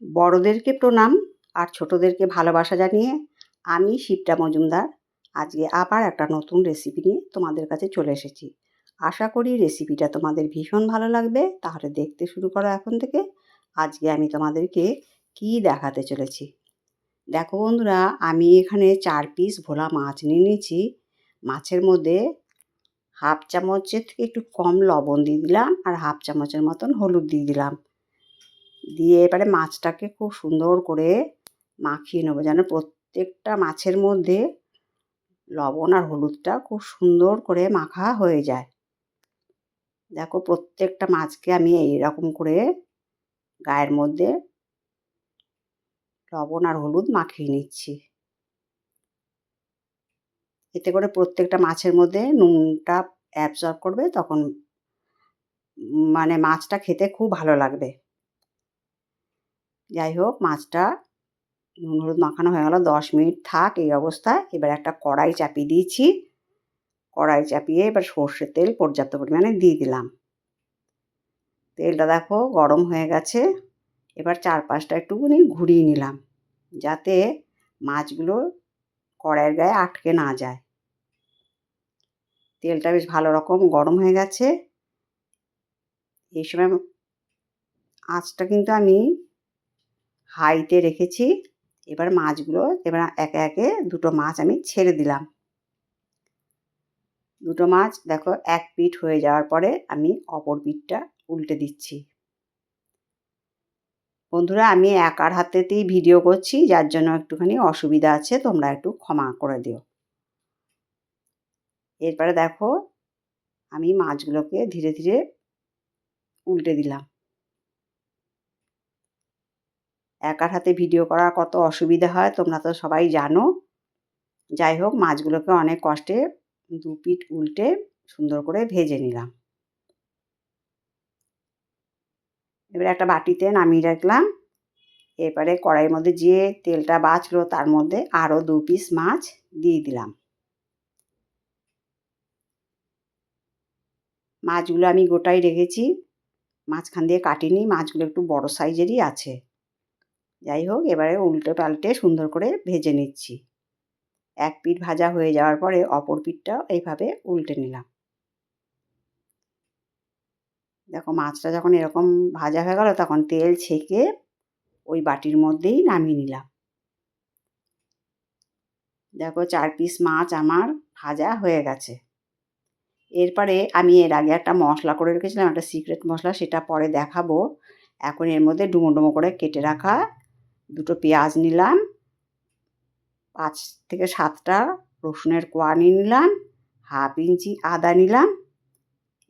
বড়দেরকে প্রণাম আর ছোটদেরকে ভালোবাসা জানিয়ে আমি শিপ্রা মজুমদার আজকে আবার একটা নতুন রেসিপি নিয়ে তোমাদের কাছে চলে এসেছি। আশা করি রেসিপিটা তোমাদের ভীষণ ভালো লাগবে। তাহলে দেখতে শুরু করো এখন থেকে। আজকে আমি তোমাদেরকে কি দেখাতে চলেছি। দেখো বন্ধুরা, আমি এখানে 4 পিস ভোলা মাছ নিয়ে নিয়েছি। মাছের মধ্যে হাফ চামচের থেকে একটু কম লবণ দিয়ে দিলাম আর হাফ চামচের মতন হলুদ দিয়ে দিলাম। দিয়ে এবারে মাছটাকে খুব সুন্দর করে মাখিয়ে নেবো, যেন প্রত্যেকটা মাছের মধ্যে লবণ আর হলুদটা খুব সুন্দর করে মাখা হয়ে যায়। দেখো, প্রত্যেকটা মাছকে আমি এইরকম করে গায়ের মধ্যে লবণ আর হলুদ মাখিয়ে নিচ্ছি। এতে করে প্রত্যেকটা মাছের মধ্যে নুনটা অ্যাবজর্ব করবে, তখন মাছটা খেতে খুব ভালো লাগবে। যাই হোক, মাছটা নুন হলুদ মাখানো হয়ে গেল। 10 মিনিট থাক এই অবস্থায়। এবার একটা কড়াই চাপিয়ে দিয়েছি। কড়াই চাপিয়ে এবার সর্ষের তেল পর্যাপ্ত পরিমাণে দিয়ে দিলাম। তেলটা দেখো গরম হয়ে গেছে। এবার চারপাশটা একটুখানি ঘুরিয়ে নিলাম, যাতে মাছগুলো কড়াইয়ের গায়ে আটকে না যায়। তেলটা বেশ ভালো রকম গরম হয়ে গেছে। এই সময় আঁচটা কিন্তু আমি হাইতে রেখেছি। এবার একে একে দুটো মাছ আমি ছেড়ে দিলাম। দুটো মাছ দেখো এক পিঠ হয়ে যাওয়ার পরে আমি অপর পিঠটা উল্টে দিচ্ছি। বন্ধুরা, আমি একার হাতেতেই ভিডিও করছি, যার জন্য একটুখানি অসুবিধা আছে, তোমরা একটু ক্ষমা করে দিও। এরপরে দেখো, আমি মাছগুলোকে ধীরে ধীরে উল্টে দিলাম। একার হাতে ভিডিও করা কত অসুবিধা হয় তোমরা তো সবাই জানো। যাই হোক, মাছগুলোকে অনেক কষ্টে দু পিঠ উল্টে সুন্দর করে ভেজে নিলাম। এবারে একটা বাটিতে নামিয়ে রাখলাম। এরপরে কড়াইয়ের মধ্যে যে তেলটা বাঁচলো তার মধ্যে আরও 2 পিস মাছ দিয়ে দিলাম। মাছগুলো আমি গোটাই রেখেছি, মাঝখান দিয়ে কাটিনি। মাছগুলো একটু বড় সাইজেরই আছে। যাই হোক, এবারে উল্টে পাল্টে সুন্দর করে ভেজে নিচ্ছি। এক পিঠ ভাজা হয়ে যাওয়ার পরে অপর পিঠটাও এইভাবে উল্টে নিলাম। দেখো, মাছটা যখন এরকম ভাজা হয়ে গেল তখন তেল ছেঁকে ওই বাটির মধ্যেই নামিয়ে নিলাম। দেখো, 4 পিস মাছ আমার ভাজা হয়ে গেছে। এরপরে আমি এর আগে একটা মশলা করে রেখেছিলাম, একটা সিক্রেট মশলা, সেটা পরে দেখাবো। এখন এর মধ্যে ডুমো ডুমো করে কেটে রাখা দুটো পেঁয়াজ নিলাম, 5 থেকে 7টা রসুনের কোয়া নিয়ে নিলাম, হাফ ইঞ্চি আদা নিলাম।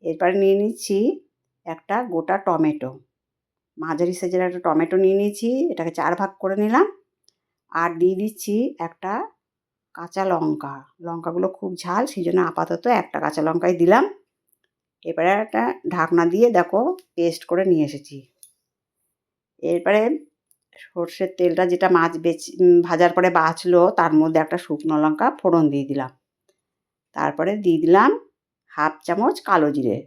এরপরে নিয়ে নিচ্ছি একটা গোটা টমেটো, মাঝারি সাইজের একটা টমেটো নিয়ে নিয়েছি, এটাকে 4 ভাগ করে নিলাম। আর দিয়ে দিচ্ছি একটা কাঁচা লঙ্কা। লঙ্কাগুলো খুব ঝাল, সেই জন্য আপাতত একটা কাঁচা লঙ্কাই দিলাম। এবারে একটা ঢাকনা দিয়ে দেখো পেস্ট করে নিয়ে এসেছি। এরপরে সর্ষের তেলটা যেটা মাছ ভাজার পরে বাঁচলো তার মধ্যে একটা শুকনো লঙ্কা ফোড়ন দিয়ে দিলাম। তারপরে দিয়ে দিলাম হাফ চামচ কালো জিরে।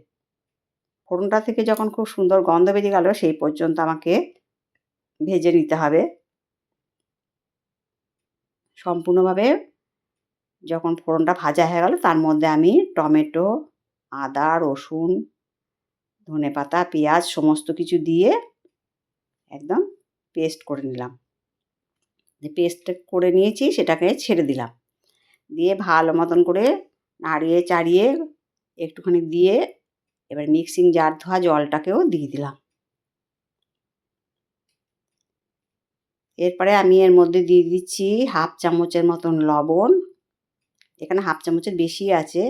ফোড়নটা থেকে যখন খুব সুন্দর গন্ধ বেরিয়ে গেল সেই পর্যন্ত আমাকে ভেজে নিতে হবে সম্পূর্ণভাবে। যখন ফোড়নটা ভাজা হয়ে গেল তার মধ্যে আমি টমেটো, আদা, রসুন, ধনেপাতা, পেঁয়াজ সমস্ত কিছু দিয়ে একদম পেস্ট করে নিলাম। যে পেস্টটা করে নিয়েছি সেটাকে ছেড়ে দিলাম। দিয়ে ভালো মতন করে নাড়িয়ে চাড়িয়ে একটুখানি দিয়ে এবার মিক্সিং জার ধোয়া জলটাকেও দিয়ে দিলাম। এরপরে আমি এর মধ্যে দিয়ে দিচ্ছি হাফ চামচের মতন লবণ, এখানে হাফ চামচের বেশি আছে।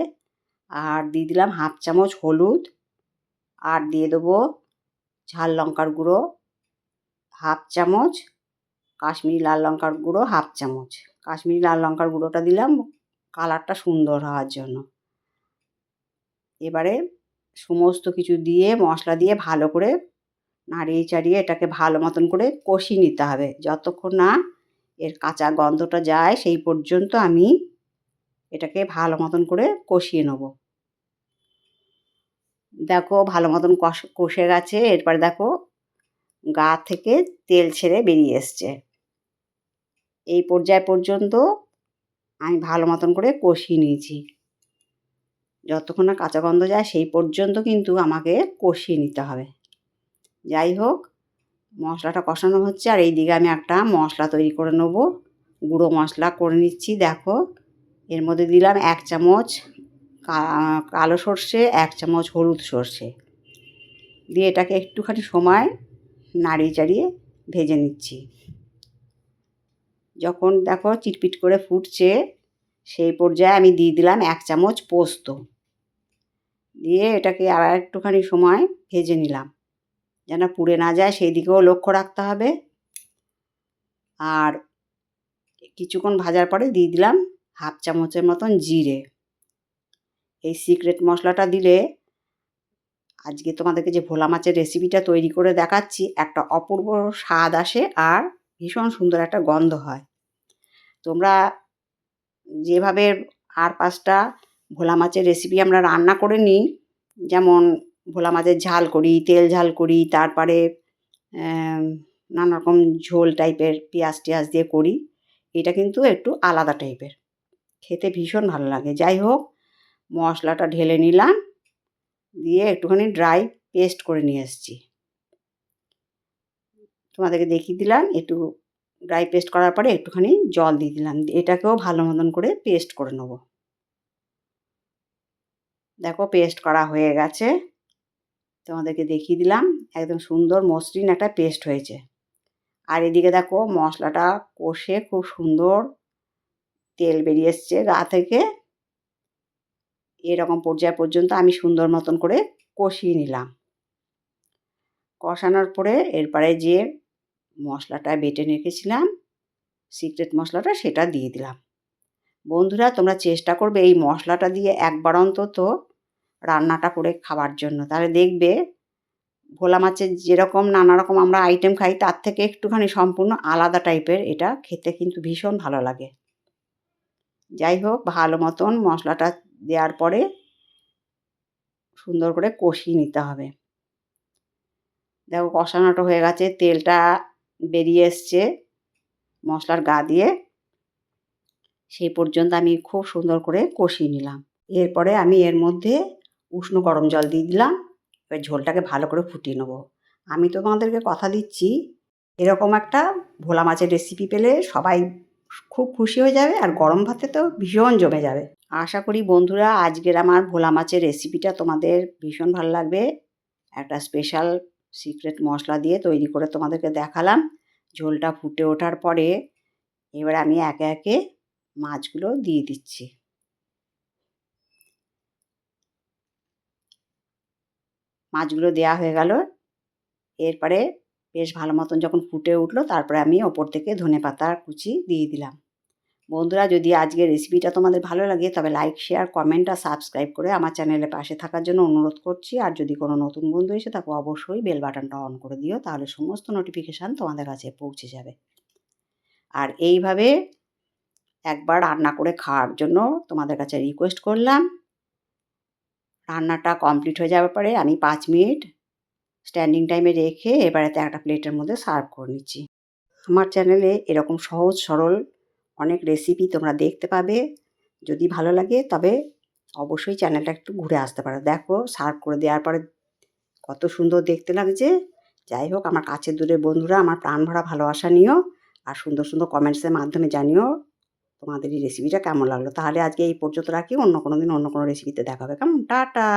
আর দিয়ে দিলাম হাফ চামচ হলুদ। আর দিয়ে দেবো ঝাল লঙ্কার গুঁড়ো হাফ চামচ, কাশ্মীরি লাল লঙ্কার গুঁড়ো হাফ চামচ। কাশ্মীরি লাল লঙ্কার গুঁড়োটা দিলাম কালারটা সুন্দর হওয়ার জন্য। এবারে সমস্ত কিছু দিয়ে মশলা দিয়ে ভালো করে নাড়িয়ে চাড়িয়ে এটাকে ভালো মতন করে কষিয়ে নিতে হবে। যতক্ষণ না এর কাঁচা গন্ধটা যায় সেই পর্যন্ত আমি এটাকে ভালো মতন করে কষিয়ে নেব। দেখো ভালো মতন কষে গেছে। এরপরে দেখো গা থেকে তেল ছেড়ে বেরিয়ে এসছে। এই পর্যায় পর্যন্ত আমি ভালো মতন করে কষিয়ে নিয়েছি। যতক্ষণ না কাঁচা গন্ধ যায় সেই পর্যন্ত কিন্তু আমাকে কষিয়ে নিতে হবে। যাই হোক, মশলাটা কষানো হচ্ছে আর এইদিকে আমি একটা মশলা তৈরি করে নেব। গুঁড়ো মশলা করে নিচ্ছি। দেখো, এর মধ্যে দিলাম 1 চামচ কালো সর্ষে, 1 চামচ হলুদ সর্ষে দিয়ে এটাকে একটুখানি সময় নাড়িয়ে চাড়িয়ে ভেজে নিচ্ছি। যখন দেখো চিটপিট করে ফুটছে সেই পর্যায়ে আমি দিয়ে দিলাম 1 চামচ পোস্ত দিয়ে এটাকে আবার একটুখানি সময় ভেজে নিলাম, যেন পুড়ে না যায় সেই দিকেও লক্ষ্য রাখতে হবে। আর কিছুক্ষণ ভাজার পরে দিয়ে দিলাম 1/2 চামচের মতন জিরে। এই সিক্রেট মশলাটা দিলে আজকে তোমাদেরকে যে ভোলা মাছের রেসিপিটা তৈরি করে দেখাচ্ছি একটা অপূর্ব স্বাদ আসে আর ভীষণ সুন্দর একটা গন্ধ হয়। তোমরা যেভাবে আর 5টা ভোলা মাছের রেসিপি আমরা রান্না করে নিই, যেমন ভোলা মাছের ঝাল করি, তেল ঝাল করি, তারপরে নানা রকম ঝোল টাইপের পেঁয়াজ টেয়াজ দিয়ে করি, এটা কিন্তু একটু আলাদা টাইপের, খেতে ভীষণ ভালো লাগে। যাই হোক, মশলাটা ঢেলে নিলাম দিয়ে একটুখানি ড্রাই পেস্ট করে নিয়ে এসেছি। তোমাদেরকে দেখিয়ে দিলাম। একটু ড্রাই পেস্ট করার পরে একটুখানি জল দিয়ে দিলাম, এটাকেও ভালো মতন করে পেস্ট করে নেব। দেখো পেস্ট করা হয়ে গেছে, তোমাদেরকে দেখিয়ে দিলাম। একদম সুন্দর মসৃণ একটা পেস্ট হয়েছে। আর এদিকে দেখো মশলাটা কষে খুব সুন্দর তেল বেরিয়ে এসছে গা থেকে। এরকম পর্যায় পর্যন্ত আমি সুন্দর মতন করে কষিয়ে নিলাম। কষানোর পরে এরপরে যে মশলাটা বেটে রেখেছিলাম সিক্রেট মশলাটা, সেটা দিয়ে দিলাম। বন্ধুরা, তোমরা চেষ্টা করবে এই মশলাটা দিয়ে একবার অন্তত রান্নাটা করে খাওয়ার জন্য, তাহলে দেখবে ভোলা মাছের যেরকম নানা রকম আমরা আইটেম খাই তার থেকে একটুখানি সম্পূর্ণ আলাদা টাইপের, এটা খেতে কিন্তু ভীষণ ভালো লাগে। যাই হোক, ভালো মতন মশলাটা দেওয়ার পরে সুন্দর করে কষিয়ে নিতে হবে। দেখো কষানোটা হয়ে গেছে, তেলটা বেরিয়ে এসছে মশলার গা দিয়ে, সেই পর্যন্ত আমি খুব সুন্দর করে কষিয়ে নিলাম। এরপরে আমি এর মধ্যে উষ্ণ গরম জল দিয়ে দিলাম। এবার ঝোলটাকে ভালো করে ফুটিয়ে নেব। আমি তো তোমাদেরকে কথা দিচ্ছি, এরকম একটা ভোলা মাছের রেসিপি পেলে সবাই খুব খুশি হয়ে যাবে আর গরম ভাতে তো ভীষণ জমে যাবে। আশা করি বন্ধুরা আজকের আমার ভোলা মাছের রেসিপিটা তোমাদের ভীষণ ভালো লাগবে। একটা স্পেশাল সিক্রেট মশলা দিয়ে তৈরি করে তোমাদেরকে দেখালাম। ঝোলটা ফুটে ওঠার পরে এবার আমি একে একে মাছগুলো দিয়ে দিচ্ছি। মাছগুলো দেয়া হয়ে গেল। এরপরে বেশ ভালো মতন যখন ফুটে উঠলো তারপরে আমি ওপর থেকে ধনেপাতা কুচি দিয়ে দিলাম। বন্ধুরা, যদি আজকের রেসিপিটা তোমাদের ভালো লাগে তবে লাইক, শেয়ার, কমেন্ট আর সাবস্ক্রাইব করে আমার চ্যানেলের পাশে থাকার জন্য অনুরোধ করছি। আর যদি কোনো নতুন বন্ধু এসে থাকো অবশ্যই বেল বাটনটা অন করে দিও, তাহলে সমস্ত নোটিফিকেশান তোমাদের কাছে পৌঁছে যাবে। আর এইভাবে একবার রান্না করে খাওয়ার জন্য তোমাদের কাছে রিকোয়েস্ট করলাম। রান্নাটা কমপ্লিট হয়ে যাওয়ার পরে আমি 5 মিনিট স্ট্যান্ডিং টাইমে রেখে এবারেতে একটা প্লেটের মধ্যে সার্ভ করে নিচ্ছি। আমার চ্যানেলে এরকম সহজ সরল অনেক রেসিপি তোমরা দেখতে পাবে। যদি ভালো লাগে তবে অবশ্যই চ্যানেলটা একটু ঘুরে আসতে পারো। দেখো সার্ভ করে দেওয়ার পরে কত সুন্দর দেখতে লাগছে। যাই হোক, আমার কাছের দূরের বন্ধুরা আমার প্রাণ ভরা ভালোবাসা নিও আর সুন্দর সুন্দর কমেন্টসের মাধ্যমে জানিও তোমাদের এই রেসিপিটা কেমন লাগলো। তাহলে আজকে এই পর্যন্ত রাখি, অন্য কোনো দিন অন্য কোনো রেসিপিতে দেখা হবে। কেমন? টাটা।